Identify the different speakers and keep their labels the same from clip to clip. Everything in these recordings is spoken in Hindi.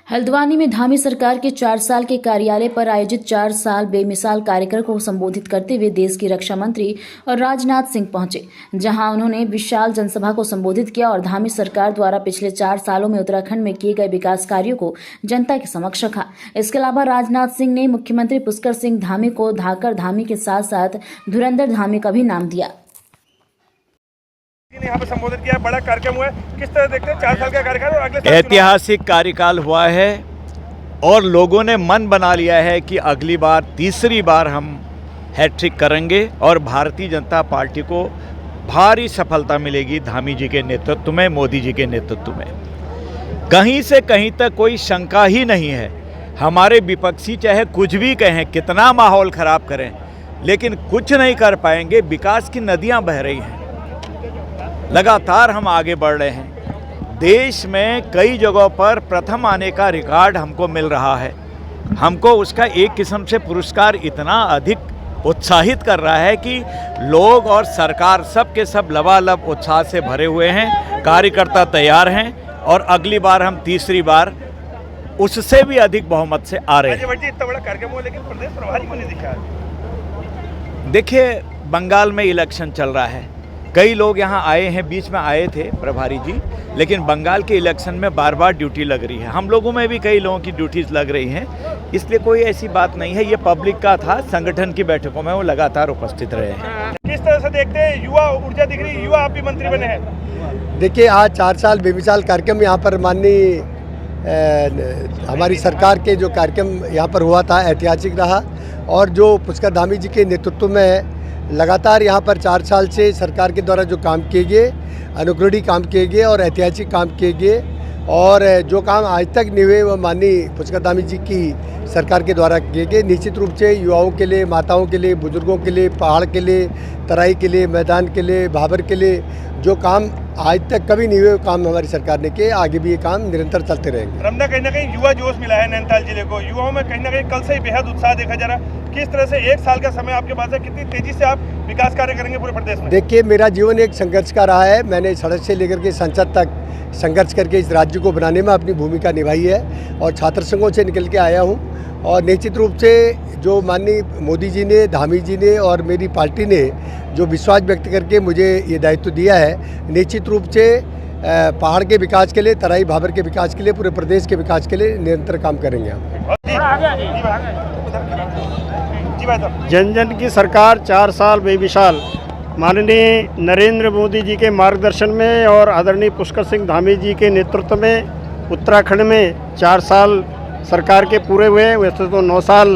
Speaker 1: हल्द्वानी में धामी सरकार के 4 साल के कार्यालय पर आयोजित 4 साल बेमिसाल कार्यक्रम को संबोधित करते हुए देश की रक्षा मंत्री और राजनाथ सिंह पहुंचे, जहां उन्होंने विशाल जनसभा को संबोधित किया और धामी सरकार द्वारा पिछले 4 सालों में उत्तराखंड में किए गए विकास कार्यों को जनता के समक्ष रखा। इसके अलावा राजनाथ सिंह ने मुख्यमंत्री पुष्कर सिंह धामी को धाकर धामी के साथ साथ धुरंधर धामी का भी नाम दिया।
Speaker 2: यहाँ पे संबोधित किया, बड़ा कार्यक्रम हुआ है, किस तरह देखते हैं 4 साल का कार्यकाल और अगले
Speaker 3: ऐतिहासिक कार्यकाल हुआ है और लोगों ने मन बना लिया है कि अगली बार तीसरी बार हम हैट्रिक करेंगे और भारतीय जनता पार्टी को भारी सफलता मिलेगी धामी जी के नेतृत्व में, मोदी जी के नेतृत्व में। कहीं से कहीं तक कोई शंका ही नहीं है। हमारे विपक्षी चाहे कुछ भी कहें, कितना माहौल खराब करें, लेकिन कुछ नहीं कर पाएंगे। विकास की नदियां बह रही हैं, लगातार हम आगे बढ़ रहे हैं। देश में कई जगहों पर प्रथम आने का रिकॉर्ड हमको मिल रहा है। हमको उसका एक किस्म से पुरस्कार इतना अधिक उत्साहित कर रहा है कि लोग और सरकार सब के सब लबालब उत्साह से भरे हुए हैं। कार्यकर्ता तैयार हैं और अगली बार हम तीसरी बार उससे भी अधिक बहुमत से आ रहे हैं।
Speaker 2: इतना बड़ा कार्यक्रम हुआ लेकिन प्रदेश प्रभारी को नहीं दिखा।
Speaker 3: देखिए, बंगाल में इलेक्शन चल रहा है, कई लोग यहाँ आए हैं, बीच में आए थे प्रभारी जी, लेकिन बंगाल के इलेक्शन में बार बार ड्यूटी लग रही है। हम लोगों में भी कई लोगों की ड्यूटीज लग रही हैं, इसलिए कोई ऐसी बात नहीं है। ये पब्लिक का था, संगठन की बैठकों में वो लगातार उपस्थित रहे हैं।
Speaker 2: किस तरह से देखते हैं, युवा ऊर्जा दिख रही, युवा आप भी मंत्री बने हैं।
Speaker 4: देखिए, आज 4 साल बेमिसाल कार्यक्रम यहाँ पर माननीय हमारी सरकार के जो कार्यक्रम यहाँ पर हुआ था ऐतिहासिक रहा और जो पुष्कर धामी जी के नेतृत्व में लगातार यहाँ पर 4 साल से सरकार के द्वारा जो काम किए गए, अनुग्रही काम किए गए और ऐतिहासिक काम किए गए और जो काम आज तक नहीं हुए वो माननीय पुष्कर धामी जी की सरकार के द्वारा किए गए। निश्चित रूप से युवाओं के लिए, माताओं के लिए, बुजुर्गों के लिए, पहाड़ के लिए, तराई के लिए, मैदान के लिए, भाबर के लिए जो काम आज तक कभी नहीं हुए काम हमारी सरकार ने किए, आगे भी ये काम निरंतर चलते रहेंगे।
Speaker 2: रमना, कहीं ना कहीं युवा जोश मिला है नैनीताल जिले को, युवाओं में कहीं ना कहीं कल से ही बेहद उत्साह देखा जा रहा है। किस तरह से 1 साल का समय आपके पास है, कितनी तेजी से आप विकास कार्य करेंगे पूरे प्रदेश में? देखिए,
Speaker 4: मेरा जीवन एक संघर्ष का रहा है। मैंने सड़क से लेकर के संसद तक संघर्ष करके इस राज्य को बनाने में अपनी भूमिका निभाई है और छात्र संघों से निकल के आया हूँ और निश्चित रूप से जो माननीय मोदी जी ने, धामी जी ने और मेरी पार्टी ने जो विश्वास व्यक्त करके मुझे ये दायित्व दिया है, निश्चित रूप से पहाड़ के विकास के लिए, तराई भाबर के विकास के लिए, पूरे प्रदेश के विकास के लिए निरंतर काम करेंगे हम।
Speaker 5: जन जन की सरकार 4 साल बेमिसाल माननीय नरेंद्र मोदी जी के मार्गदर्शन में और आदरणीय पुष्कर सिंह धामी जी के नेतृत्व में उत्तराखंड में 4 साल सरकार के पूरे हुए। वैसे तो 9 साल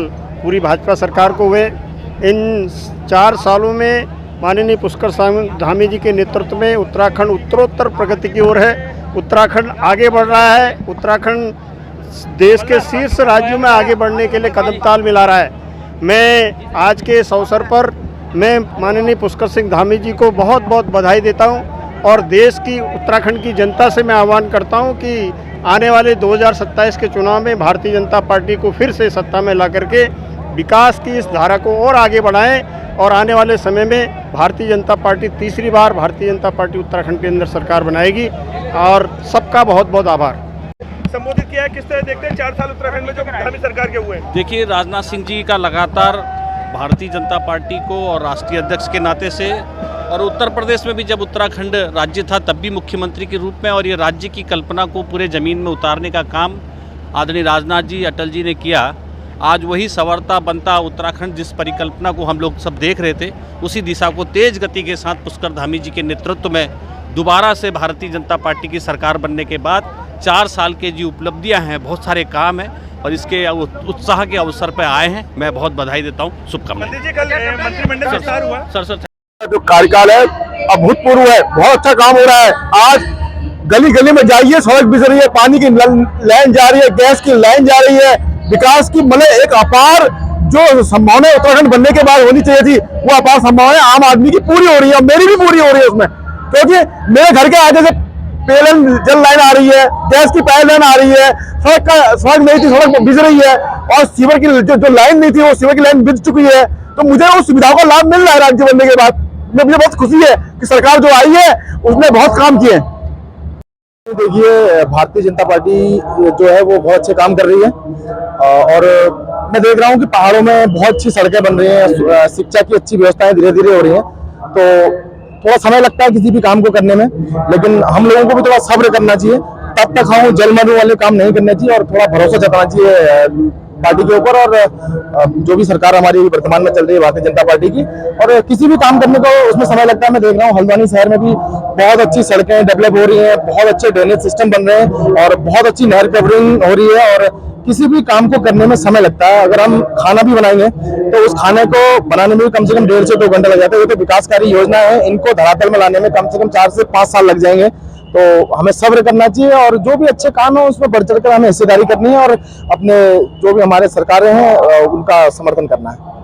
Speaker 5: पूरी भाजपा सरकार को हुए। इन 4 सालों में माननीय पुष्कर सिंह धामी जी के नेतृत्व में उत्तराखंड उत्तरोत्तर प्रगति की ओर है। उत्तराखंड आगे बढ़ रहा है। उत्तराखंड देश के शीर्ष राज्यों में आगे बढ़ने के लिए कदम ताल मिला रहा है। मैं आज के इस अवसर पर मैं माननीय पुष्कर सिंह धामी जी को बहुत बहुत बधाई देता हूं और देश की, उत्तराखंड की जनता से मैं आह्वान करता हूं कि आने वाले 2027 के चुनाव में भारतीय जनता पार्टी को फिर से सत्ता में ला करके विकास की इस धारा को और आगे बढ़ाएं और आने वाले समय में भारतीय जनता पार्टी तीसरी बार भारतीय जनता पार्टी उत्तराखंड के अंदर सरकार बनाएगी और सबका बहुत बहुत आभार।
Speaker 2: संबोधित किया है, किस तरह देखते हैं 4 साल उत्तराखंड में जो धामी सरकार के हुए?
Speaker 6: देखिए, राजनाथ सिंह जी का लगातार भारतीय जनता पार्टी को और राष्ट्रीय अध्यक्ष के नाते से, और उत्तर प्रदेश में भी जब उत्तराखंड राज्य था तब भी मुख्यमंत्री के रूप में, और ये राज्य की कल्पना को पूरे ज़मीन में उतारने का काम आदरणीय राजनाथ जी, अटल जी ने किया। आज वही संवरता बनता उत्तराखंड, जिस परिकल्पना को हम लोग सब देख रहे थे, उसी दिशा को तेज गति के साथ पुष्कर धामी जी के नेतृत्व में दोबारा से भारतीय जनता पार्टी की सरकार बनने के बाद 4 साल के जो उपलब्धियां हैं, बहुत सारे काम हैं और इसके उत्साह के अवसर पर आए हैं। मैं बहुत बधाई देता हूँ, शुभकामनाएं।
Speaker 2: मंत्रिमंडल विस्तार हुआ,
Speaker 7: जो कार्यकाल है अभूतपूर्व है, बहुत अच्छा काम हो रहा है। आज गली गली में जाइए, सड़क बिछ रही है, पानी की लाइन जा रही है, गैस की लाइन जा रही है। विकास की मतलब एक अपार जो संभावना उत्तराखंड बनने के बाद होनी चाहिए थी, वो अपार संभावना आम आदमी की पूरी हो रही है, मेरी भी पूरी हो रही है उसमें। क्योंकि मेरे घर के आगे से पेलन जल लाइन आ रही है, गैस की पाइप लाइन आ रही है, सड़क नहीं थी, सड़क बिछ रही है और सीवर की जो लाइन नहीं थी वो सीवर की लाइन बिछ चुकी है। तो मुझे उस सुविधाओं का लाभ मिल रहा है राज्य बनने के बाद। मुझे बहुत खुशी है कि सरकार जो आई है उसने बहुत काम किए। देखिए, भारतीय जनता पार्टी जो है वो बहुत अच्छे काम कर रही है और मैं देख रहा हूँ कि पहाड़ों में बहुत अच्छी सड़कें बन रही हैं, शिक्षा की अच्छी व्यवस्थाएं धीरे धीरे हो रही हैं। तो थोड़ा समय लगता है किसी भी काम को करने में, लेकिन हम लोगों को भी थोड़ा सब्र करना चाहिए। तब तक हम जलमरू वाले काम नहीं करने चाहिए और थोड़ा भरोसा जताना चाहिए पार्टी के ऊपर और जो भी सरकार हमारी वर्तमान में चल रही है भारतीय जनता पार्टी की। और किसी भी काम करने को उसमें समय लगता है। मैं देख रहा हूँ हल्द्वानी शहर में भी बहुत अच्छी सड़कें डेवलप हो रही हैं, बहुत अच्छे ड्रेनेज सिस्टम बन रहे हैं और बहुत अच्छी नहर कवरिंग हो रही है। और किसी भी काम को करने में समय लगता है। अगर हम खाना भी बनाएंगे तो उस खाने को बनाने में भी कम से कम 1.5 से 2 घंटे लग जाते हैं। ये तो विकासकारी योजना है, इनको धरातल में लाने में कम से कम 4 से 5 साल लग जाएंगे। तो हमें सब्र करना चाहिए और जो भी अच्छे काम है उसमें बढ़ चढ़ कर हमें हिस्सेदारी करनी है और अपने जो भी हमारे सरकारें हैं उनका समर्थन करना है।